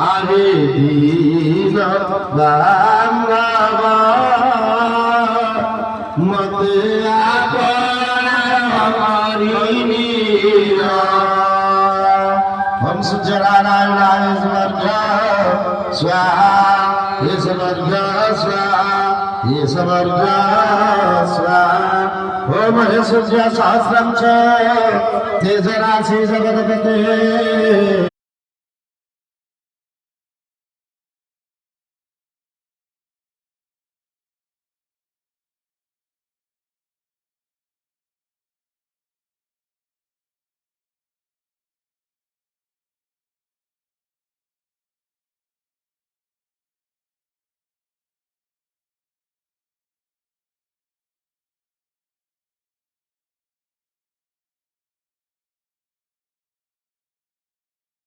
আরে দিন বাংলা মতে আপনি हम सुजनारायणाय स्वर्ग स्वाहा हे स्वर्ग स्वाहा हे स्वर्ग स्वाहा ओम हे सूर्य सहस्रम च तेजराशि जगदपते